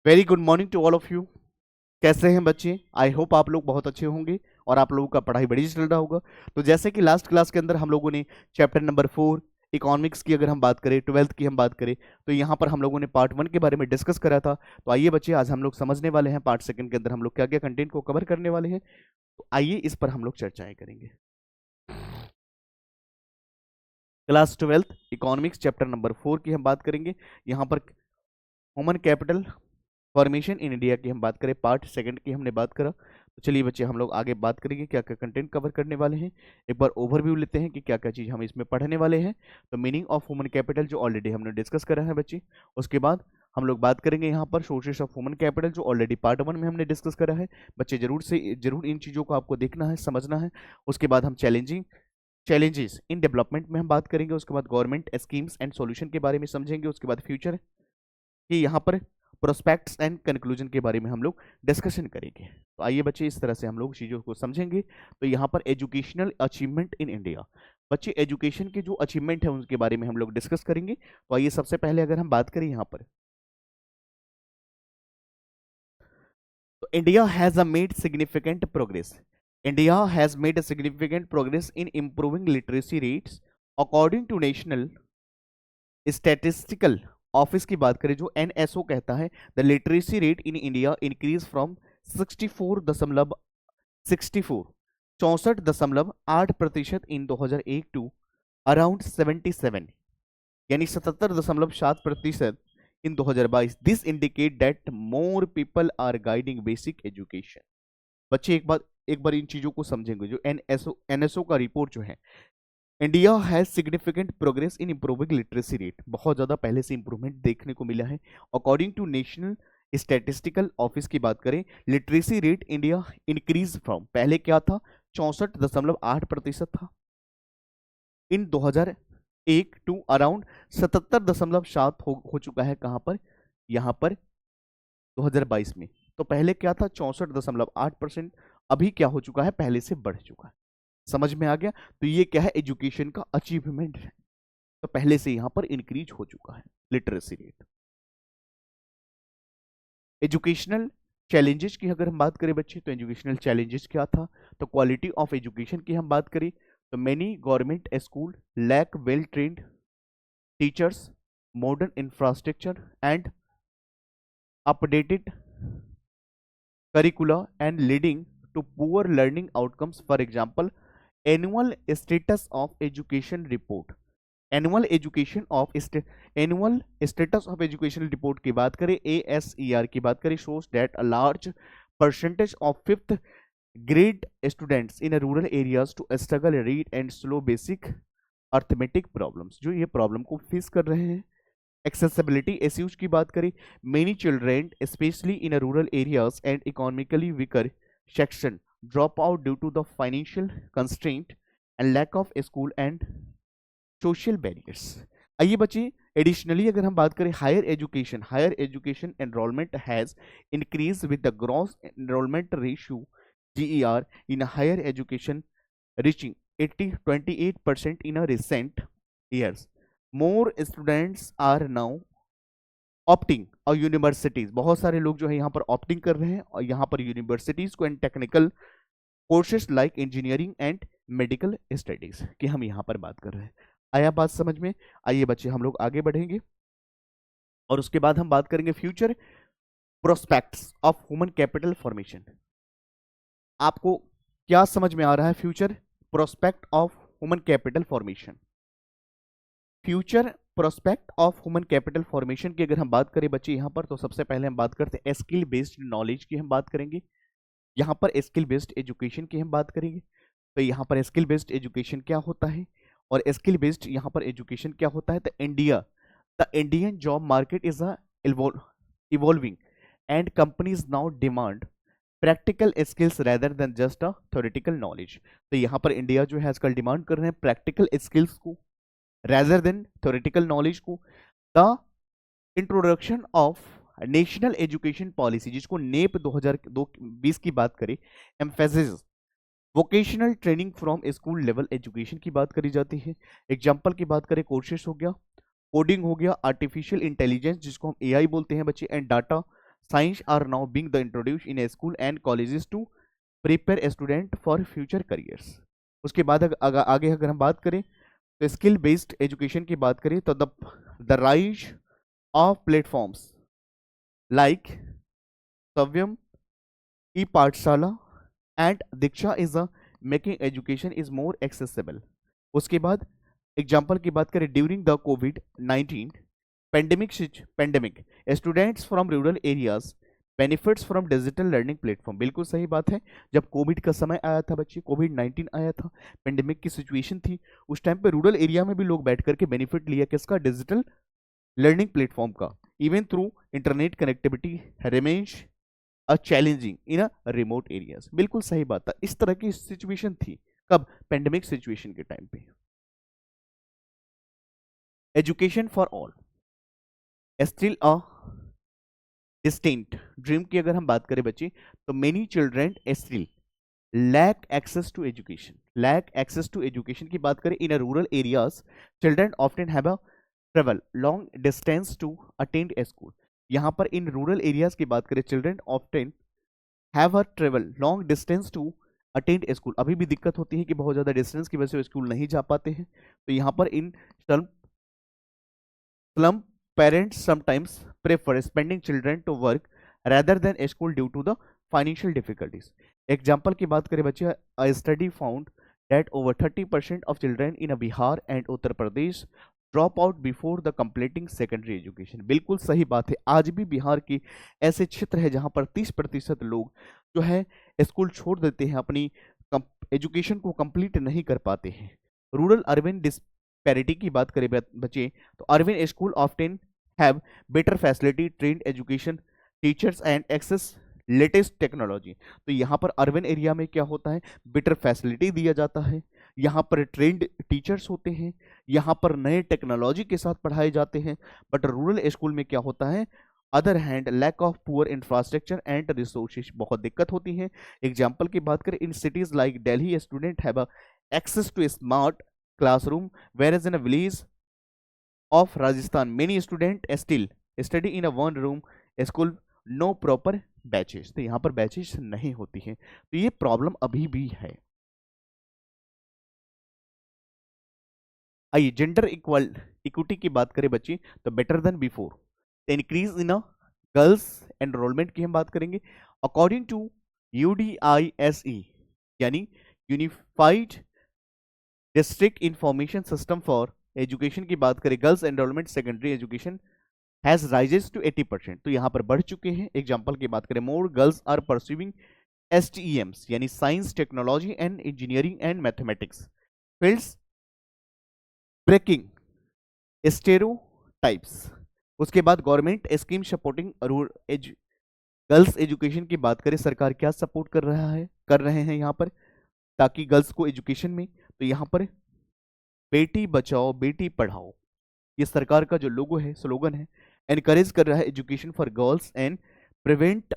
Very good morning to all of you. कैसे हैं बच्चे? आई होप आप लोग बहुत अच्छे होंगे और आप लोगों का पढ़ाई बड़ी चल रहा होगा। तो जैसे कि लास्ट क्लास के अंदर हम लोगों ने चैप्टर नंबर 4 इकोनॉमिक्स की अगर हम बात करें, ट्वेल्थ की हम बात करें, तो यहाँ पर हम लोगों ने पार्ट 1 के बारे में डिस्कस करा था। तो आइए बच्चे, आज हम लोग समझने वाले हैं पार्ट 2 के अंदर हम लोग क्या क्या कंटेंट को कवर करने वाले हैं। तो आइए इस पर हम लोग चर्चाएं करेंगे। क्लास 12 इकोनॉमिक्स चैप्टर नंबर 4 की हम बात करेंगे। यहाँ पर human capital formation in India की हम बात करें, पार्ट 2 की हमने बात करा। तो चलिए बच्चे, हम लोग आगे बात करेंगे क्या क्या कंटेंट कवर करने वाले हैं। एक बार ओवरव्यू लेते हैं कि क्या क्या चीज़ हम इसमें पढ़ने वाले हैं। तो मीनिंग ऑफ ह्यूमन कैपिटल जो ऑलरेडी हमने डिस्कस करा है बच्चे। उसके बाद हम लोग बात करेंगे यहाँ पर सोर्सेस ऑफ ह्यूमन कैपिटल जो ऑलरेडी पार्ट 1 में हमने डिस्कस करा है। बच्चे जरूर इन चीज़ों को आपको देखना है, समझना है। उसके बाद हम चैलेंजेस इन डेवलपमेंट में हम बात करेंगे। उसके बाद गवर्नमेंट स्कीम्स एंड सॉल्यूशन के बारे में समझेंगे। उसके बाद फ्यूचर कि यहाँ पर प्रोस्पेक्ट्स एंड कंक्लूजन के बारे में हम लोग डिस्कशन करेंगे। तो आइए बच्चे, इस तरह से हम लोग चीज़ों को समझेंगे। तो यहाँ पर एजुकेशनल अचीवमेंट इन इंडिया, बच्चे एजुकेशन के जो अचीवमेंट है उनके बारे में हम लोग डिस्कस करेंगे। तो आइए सबसे पहले अगर हम बात करें यहाँ पर, तो India has made significant progress. India has made significant progress in improving literacy rates according to national statistical office की बात करें जो एनएसओ कहता है, the literacy rate in India increase from 64.8% in 2001 to around 77, यानी 77.7% in 2022। This indicate that more people are guiding basic education. बच्चे एक बार इन चीजों को समझेंगे। जो एनएसओ का रिपोर्ट जो है, India has significant progress in improving literacy rate, बहुत ज़्यादा पहले से इंप्रूवमेंट देखने को मिला है। According to national statistical office की बात करें, literacy rate India increase from, पहले क्या था 64.8% था इन 2001 टू अराउंड 77.7 हो चुका है। कहाँ पर? यहाँ पर 2022 में। तो पहले क्या था 64.8%, अभी क्या हो चुका है, पहले से बढ़ चुका है। समझ में आ गया? तो ये क्या है, एजुकेशन का अचीवमेंट है। तो पहले से यहां पर इंक्रीज हो चुका है लिटरेसी रेट। एजुकेशनल चैलेंजेस की अगर हम बात करें बच्चे, तो एजुकेशनल चैलेंजेस क्या था? तो क्वालिटी ऑफ एजुकेशन की हम बात करें तो many government school lack well trained teachers, modern infrastructure and updated curricula and leading to poor learning outcomes. For example, annual status of education report, annual education of annual status of educational report की बात करें, ASER की बात करें, shows that a large percentage of 5th grade students in rural areas to struggle read and slow basic arithmetic problems, जो ये problem को face कर रहे हैं। एक्सेसिबिलिटी इश्यूज की बात करें, many children specially in rural areas and economically weaker section drop out due to the financial constraint and lack of school and social barriers. आइए बच्चे, एडिशनली अगर हम बात करें higher education enrolment has increase with the gross enrolment ratio GER in higher education reaching 28% in a recent years. More students are now opting और universities, बहुत सारे लोग जो है यहाँ पर ऑप्टिंग कर रहे हैं और यहाँ पर यूनिवर्सिटीज को and technical courses like engineering and medical studies की हम यहाँ पर बात कर रहे हैं। आया बात समझ में? आइए बच्चे, हम लोग आगे बढ़ेंगे और उसके बाद हम बात करेंगे future prospects of human capital formation. आपको क्या समझ में आ रहा है future prospect of human capital formation? Future prospect of human capital formation की अगर हम बात करें बच्चे यहाँ पर, तो सबसे पहले हम बात करते हैं स्किल बेस्ड नॉलेज की हम बात करेंगे। यहाँ पर स्किल बेस्ड एजुकेशन की हम बात करेंगे। तो यहाँ पर स्किल बेस्ड एजुकेशन क्या होता है और स्किल बेस्ड यहाँ पर एजुकेशन क्या होता है? The Indian job market is evolving and companies now demand practical skills rather than just a theoretical knowledge. तो यहाँ पर इंडिया जो है आजकल डिमांड कर रहे हैं प्रैक्टिकल स्किल्स को रेदर देन थ्योरेटिकल नॉलेज को। The introduction of national education policy, जिसको नेप 2020 की बात करें, emphasis vocational training from school level education की बात करी जाती है। एग्जाम्पल की बात करें, कोर्सेस हो गया, कोडिंग हो गया, आर्टिफिशियल इंटेलिजेंस जिसको हम AI बोलते हैं बच्चे, and data science are now being the introduce in school and colleges to prepare student for future careers. उसके बाद आगे अगर हम बात करें तो स्किल बेस्ड एजुकेशन की बात करें तो the rise of platforms like Swayam, e Pathshala and Diksha is a making education is more accessible. उसके बाद एग्जाम्पल की बात करें ड्यूरिंग द कोविड-19 pandemic students from rural areas benefits from digital learning platform. बिल्कुल सही बात है, जब कोविड का समय आया था बच्चे, कोविड-19 आया था, पेंडेमिक की सिचुएशन थी, उस टाइम पे रूरल एरिया में भी लोग बैठ करके बेनिफिट लिया किसका, डिजिटल लर्निंग प्लेटफॉर्म का। Even through internet connectivity remains a challenging in a remote areas. बिल्कुल सही बात था, इस तरह की सिचुएशन थी कब, पेंडेमिक सिचुएशन के टाइम पे। Education for all still a distinct dream की अगर हम बात करें बच्चे तो many children still lack access to education. Lack access to education की बात करें in rural areas children often have a travel long distance to attend a school. यहाँ पर इन रूरल एरियाज की बात करें children often have a travel long distance to attend a school. अभी भी दिक्कत होती है कि बहुत ज़्यादा डिस्टेंस की वजह से स्कूल नहीं जा पाते हैं। तो यहाँ पर इन slum parents sometimes prefer spending children to work rather than a school due to the financial difficulties. Example की बात करें बच्चे, a study found that over 30% of children in Bihar and Uttar Pradesh drop out before the completing secondary education. बिल्कुल सही बात है, आज भी बिहार की ऐसे क्षेत्र है जहां पर 30% लोग जो है स्कूल छोड़ देते हैं, अपनी एजुकेशन को कंप्लीट नहीं कर पाते हैं। रूरल अर्बन पैरिटी की बात करें बच्चे तो urban school often have better facility trained education teachers and access latest technology. तो यहाँ पर अर्बन एरिया में क्या होता है, बेटर फैसिलिटी दिया जाता है, यहाँ पर ट्रेंड टीचर्स होते हैं, यहाँ पर नए टेक्नोलॉजी के साथ पढ़ाए जाते हैं। बट रूरल स्कूल में क्या होता है, other hand lack of poor infrastructure and resources, बहुत दिक्कत होती है। एग्जाम्पल की बात करें in cities like Delhi student have access to smart classroom, whereas in a village of Rajasthan many students still study in a one room school, no proper batches। तो यहाँ पर बैचेस नहीं होती हैं, तो ये प्रॉब्लम अभी भी है। आइए जेंडर इक्विटी की बात करें बच्ची तो better than before the increase in a girls enrolment की हम बात करेंगे। अकॉर्डिंग टू UDISE यानी unified district information system for education की बात करें, girls enrolment secondary education has raises to 80%, तो यहाँ पर बढ़ चुके हैं। एग्जांपल की बात करें, more girls are pursuing STEMs यानी science technology and engineering and mathematics fields, breaking stereotypes. उसके बाद government scheme supporting girls education की बात करें, सरकार क्या सपोर्ट कर रहे हैं यहाँ पर ताकि गर्ल्स को एजुकेशन में, तो यहाँ पर बेटी बचाओ बेटी पढ़ाओ ये सरकार का जो लोगो है, स्लोगन है, एनकरेज कर रहा है education for girls and prevent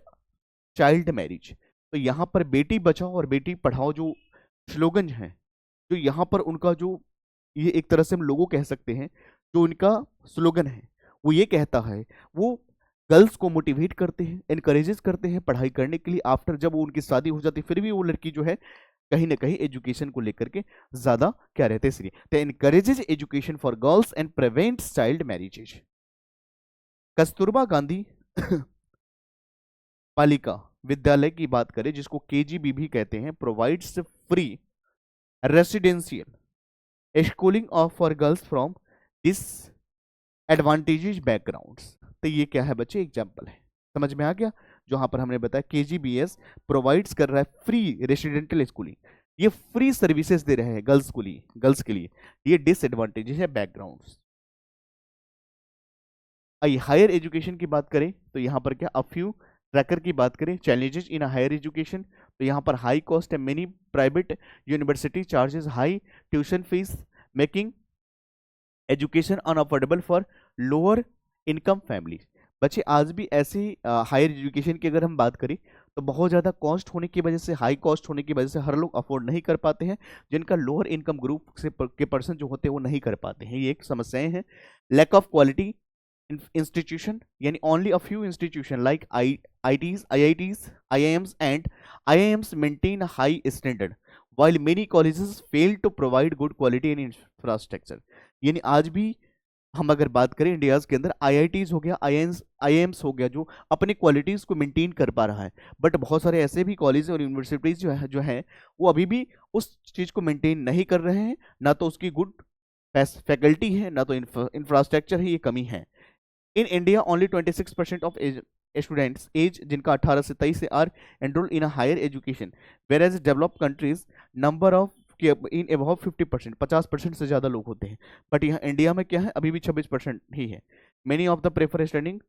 child marriage. तो यहाँ पर बेटी बचाओ और बेटी पढ़ाओ जो स्लोगन है, जो यहाँ पर उनका जो ये एक तरह से हम लोगो कह सकते हैं, जो उनका स्लोगन है वो ये कहता है, वो गर्ल्स को मोटिवेट करते हैं, एनकरेजेस करते हैं पढ़ाई करने के लिए। आफ्टर जब वो उनकी शादी हो जाती फिर भी वो लड़की जो है कहीं ना कहीं एजुकेशन को लेकर के ज्यादा क्या रहते हैं, इसलिए तो encourages education for girls and prevents child marriages. Kasturba Gandhi Balika Vidyalaya की बात करें जिसको KGB भी कहते हैं, provides free residential schooling of for girls from this advantages backgrounds. तो ये क्या है बच्चे, एग्जाम्पल है, समझ में आ गया। जहां पर हमने बताया KGBS प्रोवाइड्स कर रहा है फ्री रेसिडेंशियल स्कूलिंग, ये फ्री सर्विसेज दे रहे हैं गर्ल्स के लिए, ये डिसएडवांटेजेस है बैकग्राउंड्स। आइए हायर एजुकेशन की बात करें तो यहाँ पर क्या अफ्यू ट्रैकर की बात करें, चैलेंजेस इन हायर एजुकेशन, तो यहाँ पर हाई कॉस्ट है, many private university charges high tuition fees making education unaffordable for lower income families. बच्चे आज भी ऐसी हायर एजुकेशन की अगर हम बात करें तो बहुत ज़्यादा कॉस्ट होने की वजह से, हाई कॉस्ट होने की वजह से हर लोग अफोर्ड नहीं कर पाते हैं, जिनका लोअर इनकम ग्रुप से के पर्सन जो होते हैं वो नहीं कर पाते हैं, ये एक समस्याएं हैं। Lack of quality institution yani only a few institution like IITs, IIMs and IIMs maintain a high standard while many colleges fail to provide good quality and infrastructure। यानी आज भी हम अगर बात करें इंडिया के अंदर आईआईटीज हो गया, आईआईएम्स हो गया, जो अपनी क्वालिटीज को मेंटेन कर पा रहा है, बट बहुत सारे ऐसे भी कॉलेज और यूनिवर्सिटीज जो है वो अभी भी उस चीज को मेंटेन नहीं कर रहे हैं, ना तो उसकी गुड फैकल्टी है, ना तो इंफ्रास्ट्रक्चर है, ये कमी है। In India only 26% of students age जिनका 18 से 23 से are enrol in higher education, whereas developed countries number of in above 50%, 50% से ज़्यादा लोग होते हैं, बट यहाँ इंडिया में क्या है, अभी भी 26% ही है। Many of the prefer studying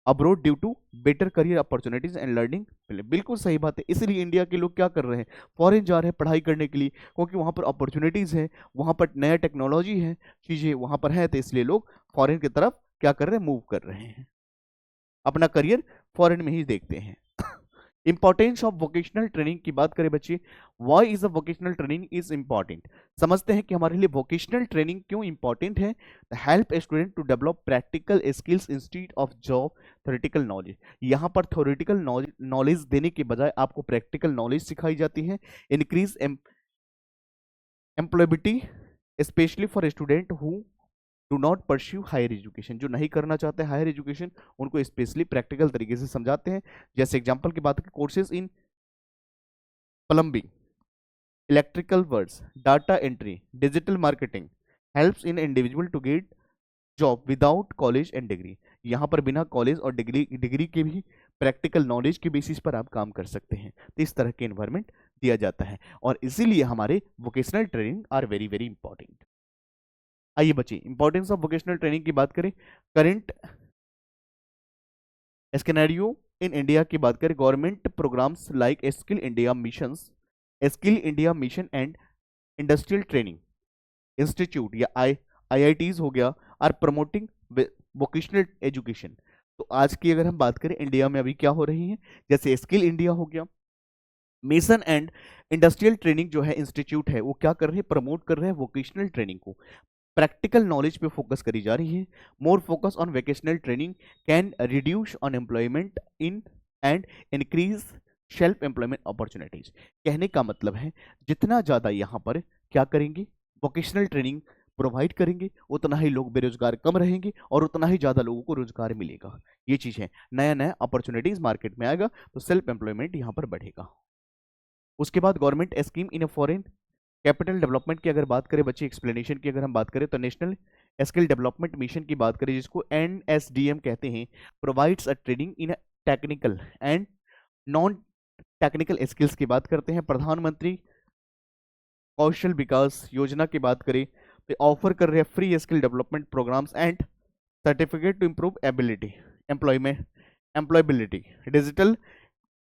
abroad due to better career opportunities and learning. बिल्कुल सही बात है, इसीलिए इंडिया के लोग क्या कर रहे हैं, फॉरेन जा रहे हैं पढ़ाई करने के लिए, क्योंकि वहाँ पर अपॉर्चुनिटीज़ है, वहाँ पर नया टेक्नोलॉजी है, चीज़ें वहाँ पर है, तो इसलिए लोग फॉरेन की तरफ क्या कर रहे हैं, मूव कर रहे हैं, अपना करियर फॉरेन में ही देखते हैं। इंपॉर्टेंस ऑफ वोकेशनल ट्रेनिंग की बात करें बच्चे, why is a vocational training is important. समझते हैं कि हमारे लिए वोकेशनल ट्रेनिंग क्यों इंपॉर्टेंट है। Help student to develop practical skills instead of job theoretical knowledge. यहाँ पर थ्योरेटिकल नॉलेज देने के बजाय आपको प्रैक्टिकल नॉलेज सिखाई जाती है। Increase employability specially for student who do not pursue higher education, जो नहीं करना चाहते हायर एजुकेशन, उनको स्पेशली प्रैक्टिकल तरीके से समझाते हैं। जैसे एग्जांपल की बात करें, courses in plumbing, electrical works, data entry, digital marketing helps in individual to get job without college and degree. यहाँ पर बिना कॉलेज और डिग्री के भी प्रैक्टिकल नॉलेज के बेसिस पर आप काम कर सकते हैं। तो इस तरह के एनवायरमेंट दिया जाता है और इसीलिए हमारे vocational training are very very important. आइए बच्चे, इंपॉर्टेंस ऑफ वोकेशनल ट्रेनिंग की बात करें, करंट स्केनारियो इन इंडिया की बात करें, government programmes like skill India mission and industrial training institute या आईआईटीज हो गया, आर प्रमोटिंग वोकेशनल एजुकेशन। तो आज की अगर हम बात करें इंडिया में अभी क्या हो रही है, जैसे स्किल इंडिया हो गया, मिशन एंड इंडस्ट्रियल ट्रेनिंग जो है इंस्टीट्यूट है, वो क्या कर रहे हैं, प्रमोट कर रहे हैं वोकेशनल ट्रेनिंग को, प्रैक्टिकल नॉलेज पे फोकस करी जा रही है। More focus on vocational training can reduce unemployment in and increase self employment opportunities. कहने का मतलब है जितना ज़्यादा यहाँ पर क्या करेंगे, वोकेशनल ट्रेनिंग प्रोवाइड करेंगे, उतना ही लोग बेरोजगार कम रहेंगे और उतना ही ज़्यादा लोगों को रोजगार मिलेगा। ये चीज़ है, नया नया अपॉर्चुनिटीज मार्केट में आएगा तो सेल्फ एम्प्लॉयमेंट यहाँ पर बढ़ेगा। उसके बाद government scheme in a foreign capital development की अगर बात करें बच्चे, एक्सप्लेनेशन की अगर हम बात करें तो नेशनल स्किल डेवलपमेंट मिशन की बात करें, जिसको NSDM कहते हैं, provides a training in technical and non technical skills की बात करते हैं। प्रधानमंत्री कौशल विकास योजना की बात करें तो ऑफर कर रहे हैं free skill development programmes and certificate to improve employability. Digital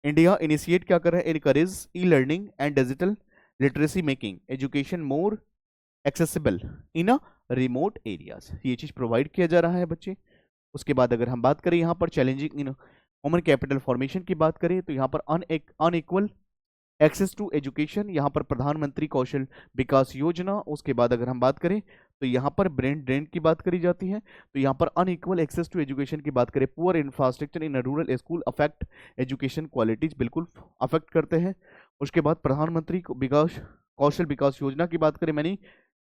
India initiate क्या कर रहा है, encourage e learning and digital literacy making education more accessible in a remote areas. ये चीज़ प्रोवाइड किया जा रहा है बच्चे। उसके बाद अगर हम बात करें यहाँ पर चैलेंजिंग इन ह्यूमन कैपिटल फॉर्मेशन की बात करें तो यहाँ पर अनइक्वल एक्सेस टू एजुकेशन, यहाँ पर प्रधानमंत्री कौशल विकास योजना। उसके बाद अगर हम बात करें तो यहाँ पर ब्रेन ड्रेन की बात करी जाती है, तो यहाँ पर अनइक्वल एक्सेस टू एजुकेशन की बात करें, poor infrastructure in rural school affect education qualities, बिल्कुल अफेक्ट करते हैं। उसके बाद प्रधानमंत्री कौशल विकास योजना की बात करें, many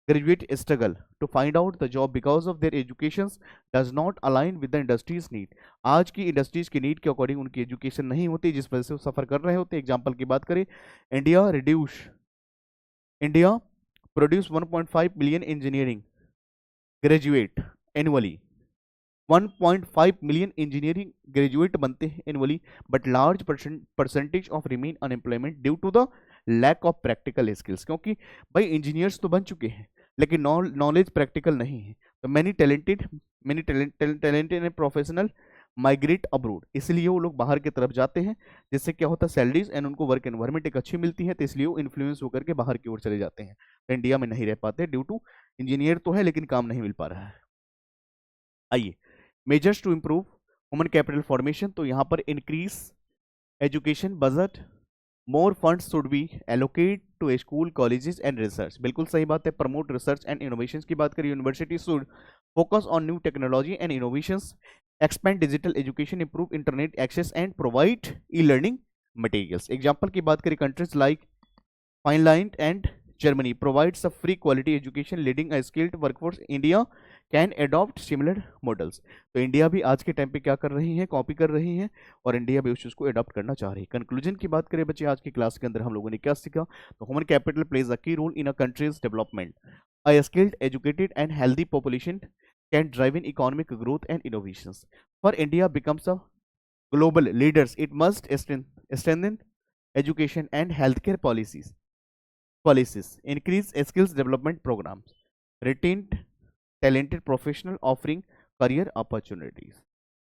graduate struggle to find out the job because of their education does not align with the industries need. आज की इंडस्ट्रीज की नीड के अकॉर्डिंग उनकी एजुकेशन नहीं होती, जिस वजह से वो सफर कर रहे होते। एग्जाम्पल की बात करें, India produce 1.5 million engineering graduate annually, 1.5 million engineering graduate बनते हैं annually, but large percentage of remain unemployment due to the lack of practical skills. क्योंकि भाई इंजीनियर्स तो बन चुके हैं लेकिन नॉलेज प्रैक्टिकल नहीं है, तो many talented and professional migrate abroad, इसलिए वो लोग बाहर की तरफ जाते हैं, जिससे क्या होता है सैलरीज एंड उनको वर्क एनवायरनमेंट एक अच्छी मिलती है, तो इसलिए वो इन्फ्लुएंस होकर के बाहर की ओर चले जाते हैं, तो इंडिया में नहीं रह पाते ड्यू टू इंजीनियर तो है लेकिन काम नहीं मिल पा रहा है। आइए, measures to improve human capital formation, तो यहाँ पर increase education budget, more funds should be allocate to school colleges and research, बिल्कुल सही बात है। प्रमोट रिसर्च एंड इनोवेशन की बात करें, university should focus on new technology and innovations, expand digital education, improve internet access and provide e-learning materials. Example की बात करें, countries like Finland and Germany provides a free quality education leading a skilled workforce. India can adopt similar models. तो India भी आज के time पे क्या कर रही है, कॉपी कर रही है और इंडिया भी उस चीज़ को अडॉप्ट करना चाह रही है। कंक्लूजन की बात करें बच्चे, आज की क्लास के अंदर हम लोगों ने क्या सीखा, तो human capital plays a key role in a country's development. A skilled, educated and healthy population can drive in economic growth and innovations. For India becomes a global leaders, it must strengthen education and healthcare policies, increase skills development programs, retain talented professional offering career opportunities.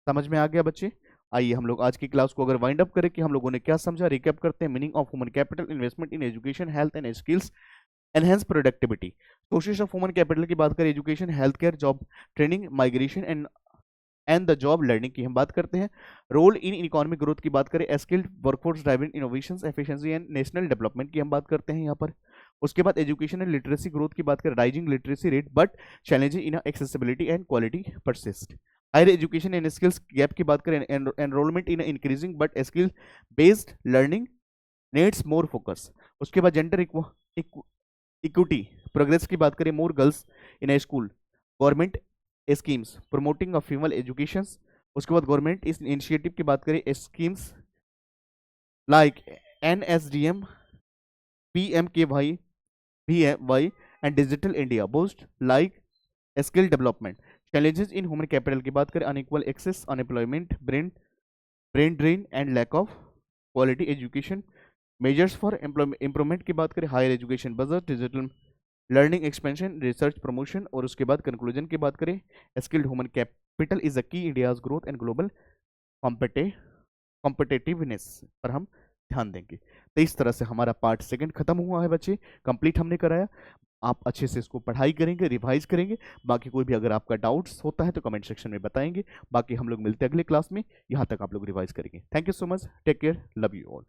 समझ में आ गया बच्चे? आइए हम लोग आज की class को अगर वाइंड अप करें कि हम लोगों ने क्या समझा, रिकैप करते हैं। Meaning of human capital, investment in education, health and skills, enhance productivity. Sources of human capital की बात करें, education, health care, job training, migration and the job learning की हम बात करते हैं। रोल इन इकोनॉमिक ग्रोथ की बात करें, skilled workforce driving innovations, efficiency and national development की हम बात करते हैं यहाँ पर। उसके बाद एजुकेशन एंड लिटरेसी ग्रोथ की बात करें, rising literacy rate but challenges in accessibility and quality persist. Higher education and skills gap की बात करें, enrolment in increasing but skill based learning needs more focus. उसके बाद जेंडर इक्विटी प्रोग्रेस की बात करें, more girls in a school, government schemes promoting of female education. उसके बाद गवर्नमेंट इस इनिशिएटिव की बात करें, schemes like NSDM, PMKY, VY and digital India boost like skill development. Challenges in human capital की बात करें, unequal access, unemployment, brain drain and lack of quality education. Measures for improvement की बात करें, higher education budget, digital learning expansion, research promotion. और उसके बाद conclusion की बात करें, skilled human capital is a key India's growth and global competitiveness पर हम ध्यान देंगे। तो इस तरह से हमारा पार्ट सेकंड खत्म हुआ है बच्चे, कंप्लीट हमने कराया। आप अच्छे से इसको पढ़ाई करेंगे, रिवाइज करेंगे। बाकी कोई भी अगर आपका डाउट्स होता है तो कमेंट सेक्शन में बताएंगे। बाकी हम लोग मिलते हैं अगले क्लास में, यहाँ तक आप लोग रिवाइज करेंगे। Thank you so much, take care, love you all.